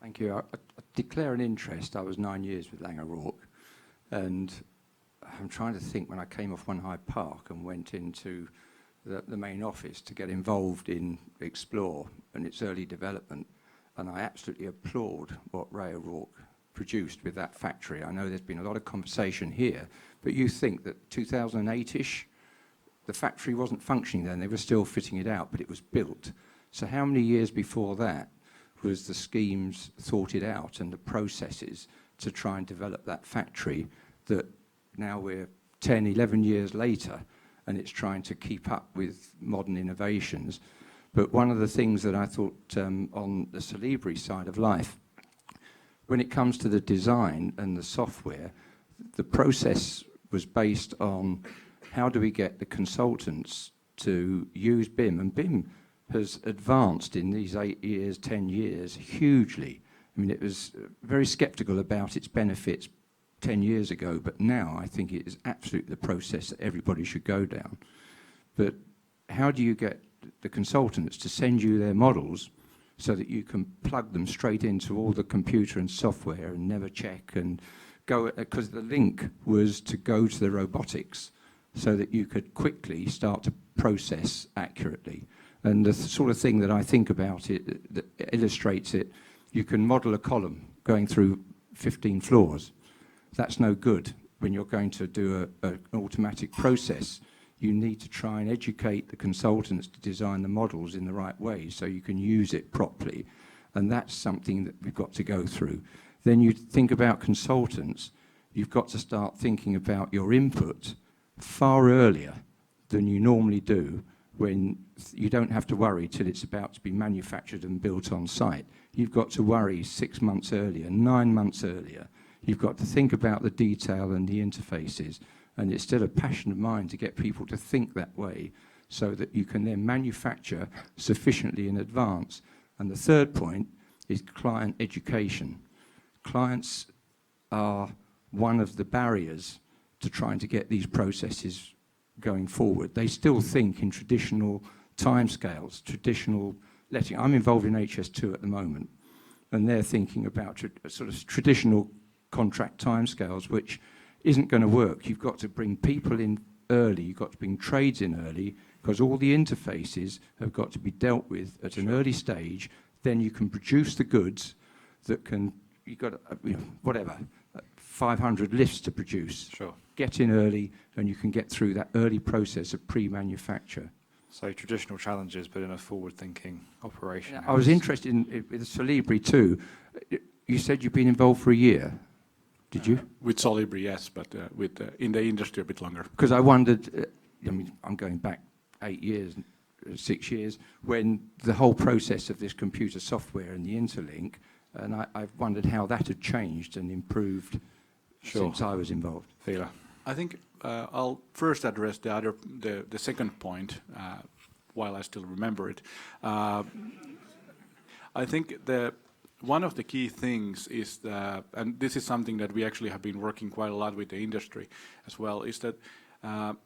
Thank you. I declare an interest. I was 9 years with Laing O'Rourke, and I'm trying to think when I came off One Hyde Park and went into the main office to get involved in Explore and its early development, and I absolutely applaud what Ray O'Rourke produced with that factory. I know there's been a lot of conversation here, but you think that 2008-ish, the factory wasn't functioning then, they were still fitting it out, but it was built. So how many years before that was the schemes sorted out and the processes to try and develop that factory, that now we're 10, 11 years later and it's trying to keep up with modern innovations? But one of the things that I thought on the Solibri side of life, when it comes to the design and the software, the process was based on how do we get the consultants to use BIM, and BIM has advanced in these 8 years, 10 years hugely. I mean, it was very skeptical about its benefits 10 years ago, but now I think it is absolutely the process that everybody should go down. But how do you get the consultants to send you their models so that you can plug them straight into all the computer and software and never check and go, because the link was to go to the robotics so that you could quickly start to process accurately. And the sort of thing that I think about it that illustrates it, you can model a column going through 15 floors. That's no good when you're going to do an automatic process. You need to try and educate the consultants to design the models in the right way so you can use it properly. And that's something that we've got to go through. Then you think about consultants, you've got to start thinking about your input far earlier than you normally do, when you don't have to worry till it's about to be manufactured and built on site. You've got to worry 6 months earlier, 9 months earlier. You've got to think about the detail and the interfaces. And it's still a passion of mine to get people to think that way so that you can then manufacture sufficiently in advance. And the third point is client education. Clients are one of the barriers to trying to get these processes going forward. They still think in traditional timescales, traditional letting. I'm involved in HS2 at the moment, and they're thinking about sort of traditional contract timescales, which isn't going to work. You've got to bring people in early, you've got to bring trades in early, because all the interfaces have got to be dealt with at an early stage. Then you can produce the goods that can, you've got, whatever, 500 lifts to produce. Sure. Get in early, and you can get through that early process of pre-manufacture. So traditional challenges, but in a forward-thinking operation. I was interested in with Solibri too. You said you've been involved for a year. Did you? With Solibri, yes, but in the industry a bit longer. Because I wondered, I mean, I'm going back 8 years, 6 years, when the whole process of this computer software and the interlink, and I've wondered how that had changed and improved since I was involved. Fila. I think I'll first address the second point, while I still remember it. I think one of the key things is that, and this is something that we actually have been working quite a lot with the industry as well, is that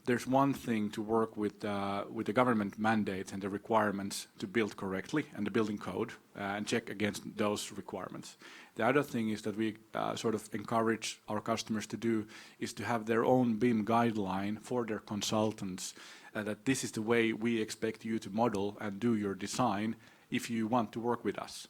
there's one thing to work with the government mandates and the requirements to build correctly and the building code and check against those requirements. The other thing is that we sort of encourage our customers to do is to have their own BIM guideline for their consultants, that this is the way we expect you to model and do your design if you want to work with us.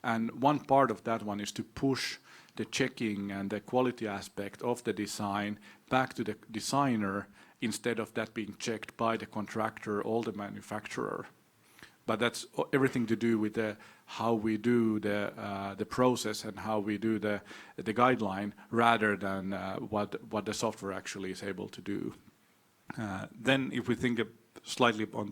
And one part of that one is to push the checking and the quality aspect of the design back to the designer instead of that being checked by the contractor or the manufacturer. But that's everything to do with how we do the process and how we do the guideline rather than what the software actually is able to do. Then if we think slightly on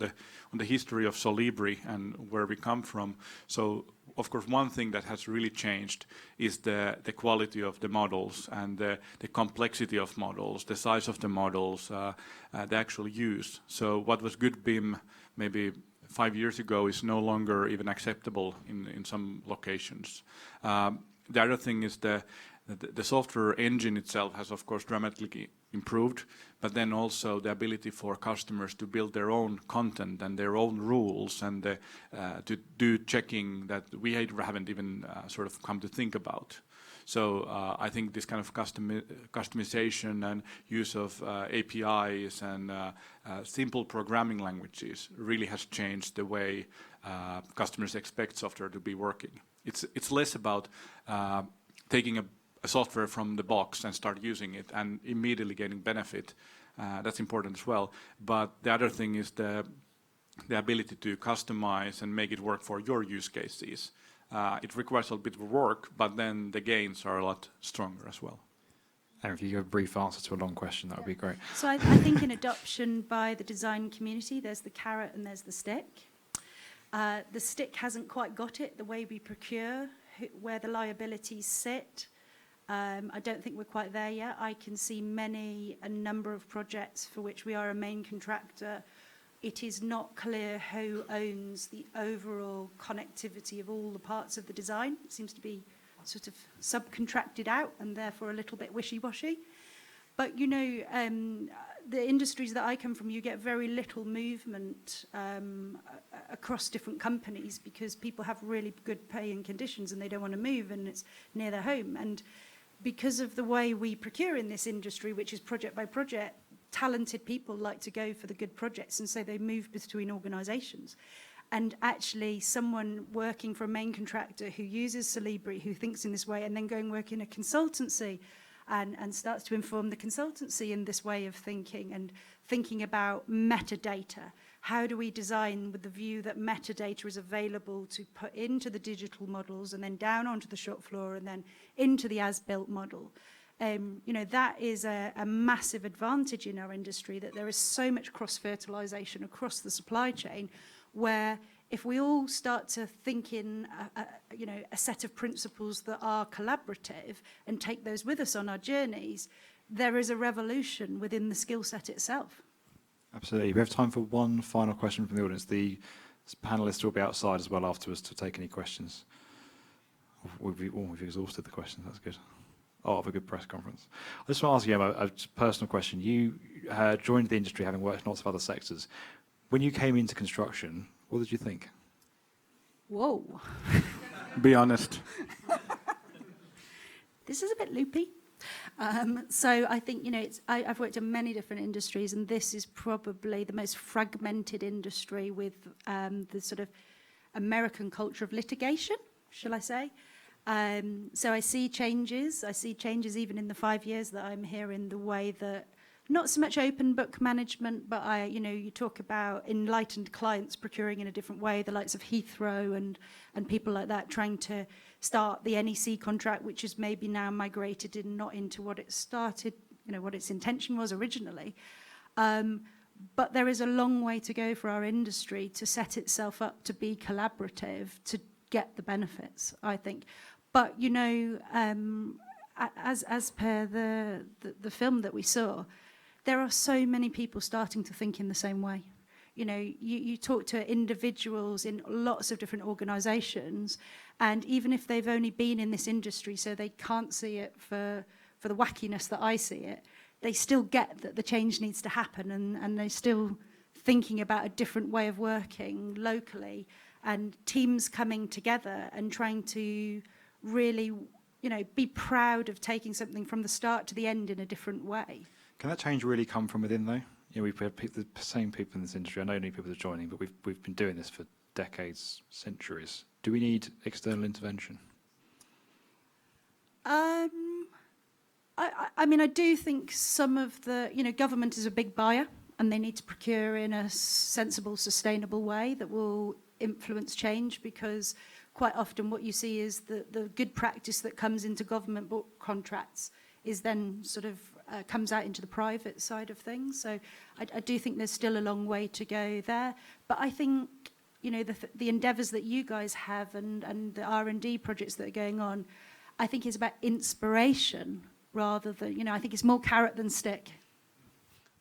the history of Solibri and where we come from, so of course one thing that has really changed is the quality of the models and the complexity of models, the size of the models, the actual use. So what was good BIM maybe 5 years ago is no longer even acceptable in some locations. The other thing is the software engine itself has of course dramatically improved, but then also the ability for customers to build their own content and their own rules and to do checking that we haven't even sort of come to think about. So I think this kind of customization and use of APIs and simple programming languages really has changed the way customers expect software to be working. It's less about taking a software from the box and start using it and immediately getting benefit. That's important as well. But the other thing is the ability to customize and make it work for your use cases. It requires a bit of work, but then the gains are a lot stronger as well. And if you give a brief answer to a long question, that would be great. So I think in adoption by the design community, there's the carrot and there's the stick. The stick hasn't quite got it, the way we procure, where the liabilities sit. I don't think we're quite there yet. I can see a number of projects for which we are a main contractor. It is not clear who owns the overall connectivity of all the parts of the design. It seems to be sort of subcontracted out and therefore a little bit wishy-washy. But, you know, the industries that I come from, you get very little movement across different companies because people have really good pay and conditions and they don't want to move and it's near their home. And because of the way we procure in this industry, which is project by project, talented people like to go for the good projects, and so they move between organisations. And actually, someone working for a main contractor who uses Solibri, who thinks in this way, and then going work in a consultancy and starts to inform the consultancy in this way of thinking and thinking about metadata. How do we design with the view that metadata is available to put into the digital models and then down onto the shop floor and then into the as-built model? You know, that is a massive advantage in our industry, that there is so much cross-fertilisation across the supply chain, where if we all start to think in you know, a set of principles that are collaborative and take those with us on our journeys, there is a revolution within the skill set itself. Absolutely. We have time for one final question from the audience. The panellists will be outside as well afterwards to take any questions. We've exhausted the questions. That's good. Oh, of a good press conference. I just want to ask you a personal question. You joined the industry having worked in lots of other sectors. When you came into construction, what did you think? Whoa. Be honest. This is a bit loopy. So I think, you know, I've worked in many different industries, and this is probably the most fragmented industry with the sort of American culture of litigation, shall I say. So I see changes. I see changes even in the 5 years that I'm here in the way that, not so much open book management, but you know, you talk about enlightened clients procuring in a different way, the likes of Heathrow and people like that trying to start the NEC contract, which is maybe now migrated not into what it started, you know, what its intention was originally. But there is a long way to go for our industry to set itself up to be collaborative, to get the benefits, I think. But, you know, as per the film that we saw, there are so many people starting to think in the same way. You know, you talk to individuals in lots of different organisations, and even if they've only been in this industry, so they can't see it for the wackiness that I see it, they still get that the change needs to happen, and they're still thinking about a different way of working locally, and teams coming together and trying to really, you know, be proud of taking something from the start to the end in a different way. Can that change really come from within, though? You know, we've had the same people in this industry. I know new people are joining, but we've been doing this for decades, centuries. Do we need external intervention? I mean, I do think some of the, you know, government is a big buyer, and they need to procure in a sensible, sustainable way that will influence change, because quite often what you see is the good practice that comes into government book contracts is then sort of comes out into the private side of things. So I do think there's still a long way to go there. But I think, you know, the endeavours that you guys have and the R&D projects that are going on, I think is about inspiration rather than, you know, I think it's more carrot than stick.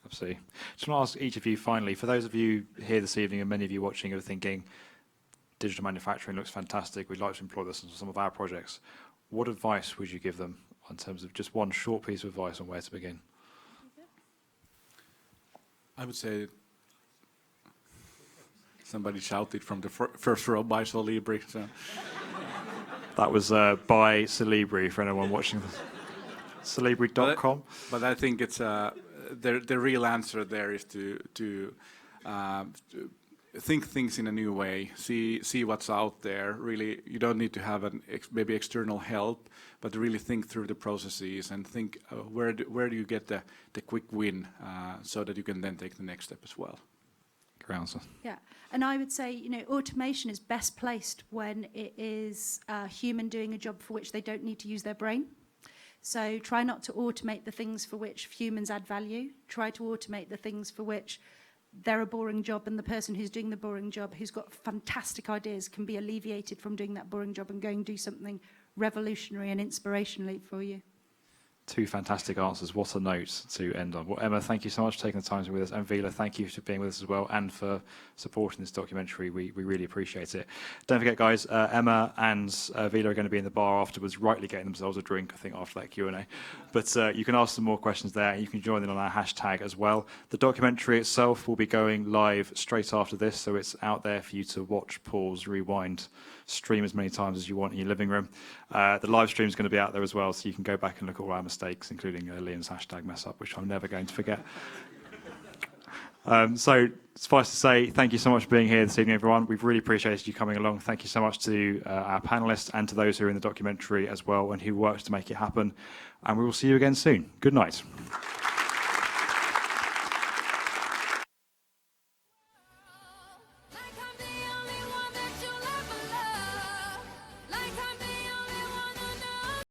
Absolutely. Just want to ask each of you finally, for those of you here this evening and many of you watching who are thinking, digital manufacturing looks fantastic, we'd like to employ this in some of our projects, what advice would you give them in terms of just one short piece of advice on where to begin? I would say somebody shouted from the first row, buy Solibri. So. That was by Solibri for anyone watching this. Solibri.com. But I think it's the real answer there is to think things in a new way, see what's out there. Really, you don't need to have maybe external help, but really think through the processes and think where do you get the quick win, so that you can then take the next step as well. Great answer. Yeah, and I would say, you know, automation is best placed when it is a human doing a job for which they don't need to use their brain. So try not to automate the things for which humans add value. Try to automate the things for which they're a boring job, and the person who's doing the boring job, who's got fantastic ideas, can be alleviated from doing that boring job and go and do something revolutionary and inspirationally for you. Two fantastic answers. What a note to end on. Well, Emma, thank you so much for taking the time to be with us. And Vila, thank you for being with us as well and for supporting this documentary. We really appreciate it. Don't forget, guys, Emma and Vila are going to be in the bar afterwards, rightly getting themselves a drink, I think, after that Q&A. But you can ask some more questions there, and you can join in on our hashtag as well. The documentary itself will be going live straight after this, so it's out there for you to watch, pause, rewind, stream as many times as you want in your living room. The live stream is going to be out there as well, so you can go back and look at all our mistakes, including Liam's hashtag mess up, which I'm never going to forget. So suffice to say, thank you so much for being here this evening, everyone. We've really appreciated you coming along. Thank you so much to our panelists and to those who are in the documentary as well and who worked to make it happen. And we will see you again soon. Good night.